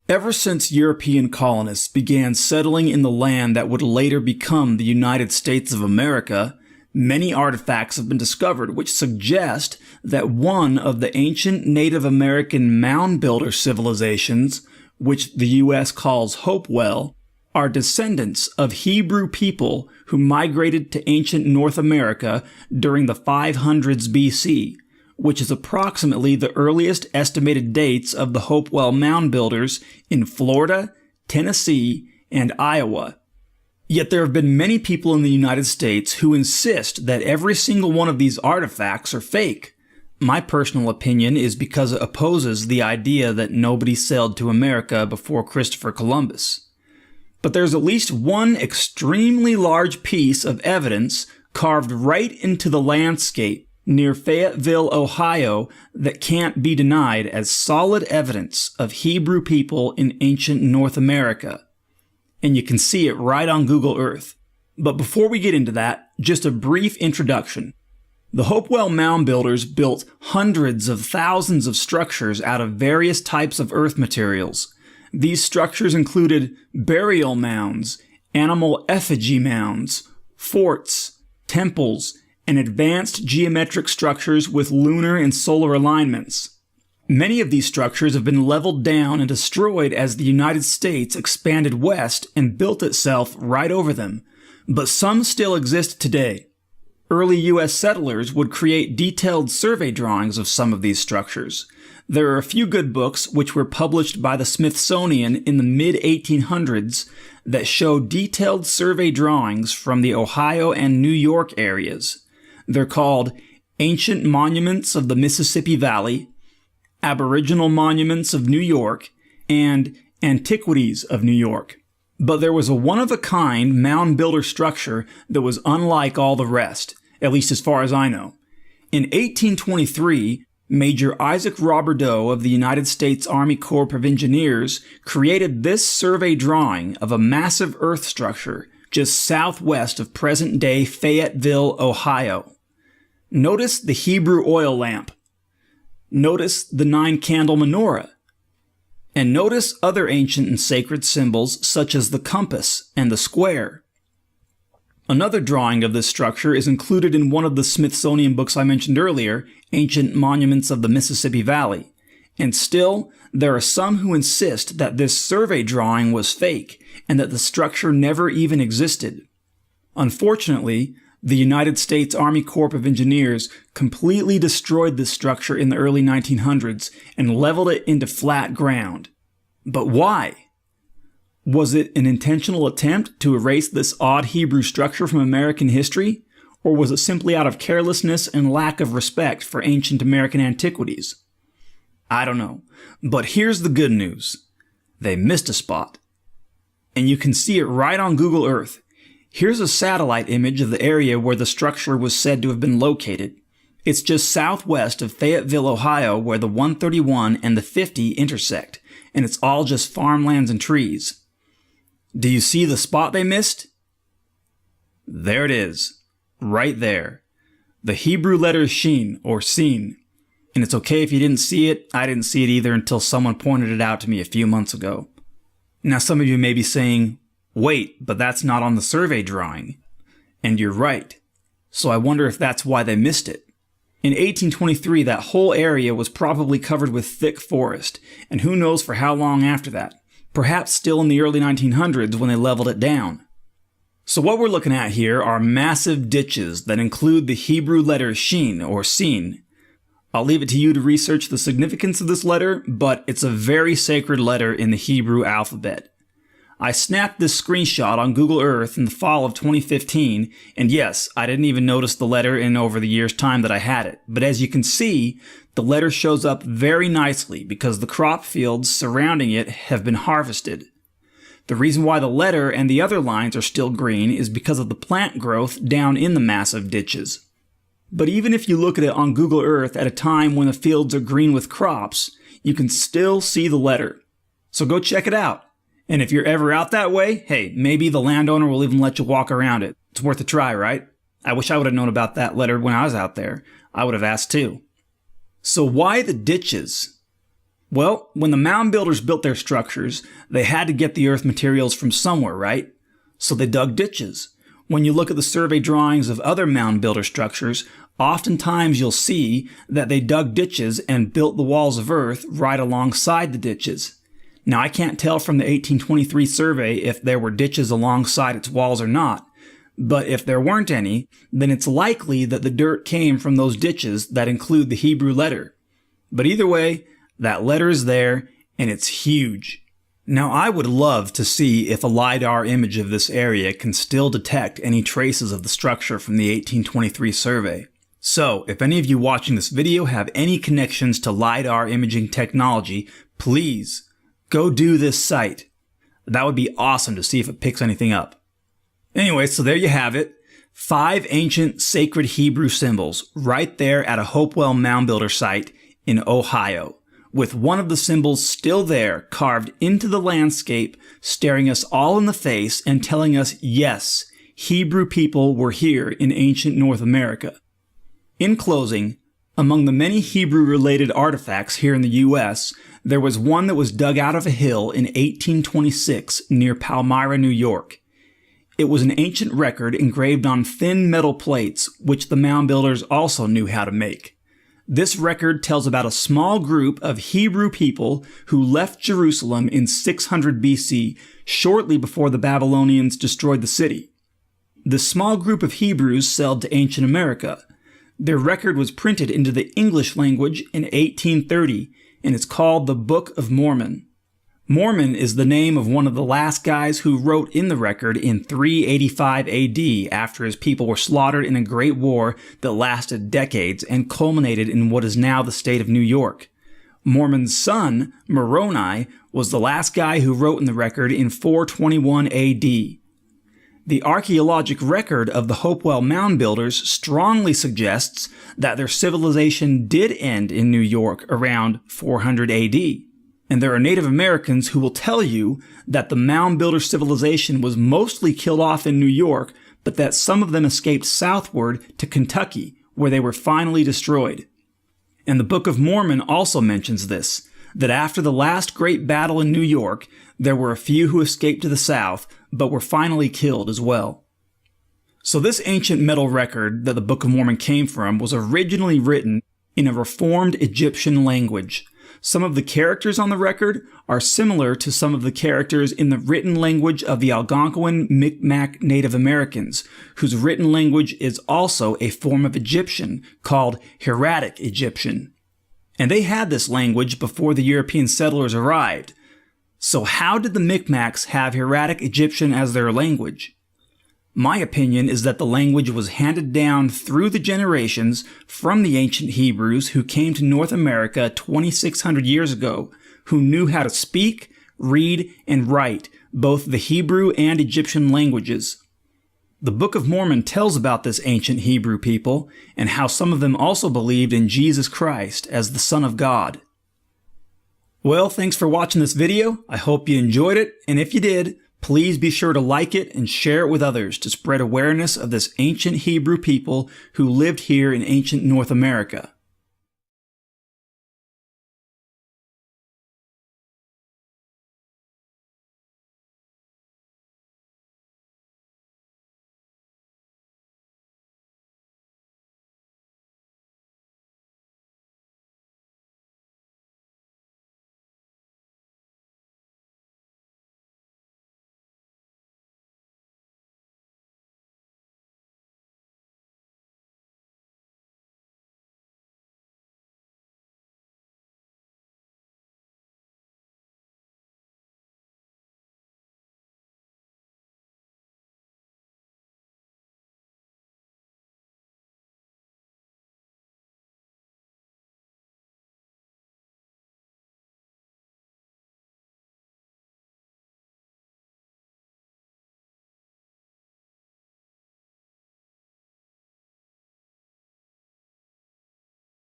Ever since European colonists began settling in the land that would later become the United States of America, many artifacts have been discovered which suggest that one of the ancient Native American mound builder civilizations, which the U.S. calls Hopewell, are descendants of Hebrew people who migrated to ancient North America during the 500s BC, which is approximately the earliest estimated dates of the Hopewell mound builders in Florida, Tennessee, and Iowa. Yet there have been many people in the United States who insist that every single one of these artifacts are fake. My personal opinion is because it opposes the idea that nobody sailed to America before Christopher Columbus. But there's at least one extremely large piece of evidence carved right into the landscape near Fayetteville, Ohio, that can't be denied as solid evidence of Hebrew people in ancient North America. And you can see it right on Google Earth. But before we get into that, just a brief introduction. The Hopewell mound builders built hundreds of thousands of structures out of various types of earth materials. These structures included burial mounds, animal effigy mounds, forts, temples, and advanced geometric structures with lunar and solar alignments. Many of these structures have been leveled down and destroyed as the United States expanded west and built itself right over them, but some still exist today. Early U.S. settlers would create detailed survey drawings of some of these structures. There are a few good books which were published by the Smithsonian in the mid-1800s that show detailed survey drawings from the Ohio and New York areas. They're called Ancient Monuments of the Mississippi Valley, Aboriginal Monuments of New York, and Antiquities of New York. But there was a one-of-a-kind mound builder structure that was unlike all the rest, at least as far as I know. In 1823, Major Isaac Roberdeau of the United States Army Corps of Engineers created this survey drawing of a massive earth structure just southwest of present-day Fayetteville, Ohio. Notice the Hebrew oil lamp. Notice the 9-candle menorah. And notice other ancient and sacred symbols such as the compass and the square. Another drawing of this structure is included in one of the Smithsonian books I mentioned earlier, Ancient Monuments of the Mississippi Valley. And still, there are some who insist that this survey drawing was fake and that the structure never even existed. Unfortunately, the United States Army Corps of Engineers completely destroyed this structure in the early 1900s and leveled it into flat ground. But why? Was it an intentional attempt to erase this odd Hebrew structure from American history? Or was it simply out of carelessness and lack of respect for ancient American antiquities? I don't know. But here's the good news. They missed a spot. And you can see it right on Google Earth. Here's a satellite image of the area where the structure was said to have been located. It's just southwest of Fayetteville, Ohio, where the 131 and the 50 intersect, and it's all just farmlands and trees. Do you see the spot they missed? There it is, right there. The Hebrew letter Shin, or Sin. And it's okay if you didn't see it. I didn't see it either until someone pointed it out to me a few months ago. Now some of you may be saying, wait, but that's not on the survey drawing. And you're right. So I wonder if that's why they missed it. In 1823, that whole area was probably covered with thick forest, and who knows for how long after that. Perhaps still in the early 1900s when they leveled it down. So what we're looking at here are massive ditches that include the Hebrew letter Shin, or Sin. I'll leave it to you to research the significance of this letter, but it's a very sacred letter in the Hebrew alphabet. I snapped this screenshot on Google Earth in the fall of 2015, and yes, I didn't even notice the letter in over the year's time that I had it. But as you can see, the letter shows up very nicely because the crop fields surrounding it have been harvested. The reason why the letter and the other lines are still green is because of the plant growth down in the massive ditches. But even if you look at it on Google Earth at a time when the fields are green with crops, you can still see the letter. So go check it out. And if you're ever out that way, hey, maybe the landowner will even let you walk around it. It's worth a try, right? I wish I would have known about that letter when I was out there. I would have asked too. So why the ditches? Well, when the mound builders built their structures, they had to get the earth materials from somewhere, right? So they dug ditches. When you look at the survey drawings of other mound builder structures, oftentimes you'll see that they dug ditches and built the walls of earth right alongside the ditches. Now, I can't tell from the 1823 survey if there were ditches alongside its walls or not, but if there weren't any, then it's likely that the dirt came from those ditches that include the Hebrew letter. But either way, that letter is there, and it's huge. Now, I would love to see if a LiDAR image of this area can still detect any traces of the structure from the 1823 survey. So, if any of you watching this video have any connections to LiDAR imaging technology, please go do this site. That would be awesome to see if it picks anything up. Anyway, so there you have it. 5 ancient sacred Hebrew symbols right there at a Hopewell Mound Builder site in Ohio, with one of the symbols still there, carved into the landscape, staring us all in the face and telling us, yes, Hebrew people were here in ancient North America. In closing, among the many Hebrew-related artifacts here in the U.S., there was one that was dug out of a hill in 1826 near Palmyra, New York. It was an ancient record engraved on thin metal plates, which the mound builders also knew how to make. This record tells about a small group of Hebrew people who left Jerusalem in 600 BC, shortly before the Babylonians destroyed the city. This small group of Hebrews sailed to ancient America. Their record was printed into the English language in 1830, and it's called the Book of Mormon. Mormon is the name of one of the last guys who wrote in the record in 385 AD after his people were slaughtered in a great war that lasted decades and culminated in what is now the state of New York. Mormon's son, Moroni, was the last guy who wrote in the record in 421 AD. The archaeologic record of the Hopewell Mound Builders strongly suggests that their civilization did end in New York around 400 AD. And there are Native Americans who will tell you that the mound builder civilization was mostly killed off in New York, but that some of them escaped southward to Kentucky, where they were finally destroyed. And the Book of Mormon also mentions this, that after the last great battle in New York, there were a few who escaped to the south, but were finally killed as well. So this ancient metal record that the Book of Mormon came from was originally written in a reformed Egyptian language. Some of the characters on the record are similar to some of the characters in the written language of the Algonquin Mi'kmaq Native Americans, whose written language is also a form of Egyptian called Hieratic Egyptian. And they had this language before the European settlers arrived. So how did the Mi'kmaqs have Hieratic Egyptian as their language? My opinion is that the language was handed down through the generations from the ancient Hebrews who came to North America 2,600 years ago, who knew how to speak, read, and write both the Hebrew and Egyptian languages. The Book of Mormon tells about this ancient Hebrew people and how some of them also believed in Jesus Christ as the Son of God. Well, thanks for watching this video. I hope you enjoyed it, and if you did, please be sure to like it and share it with others to spread awareness of this ancient Hebrew people who lived here in ancient North America.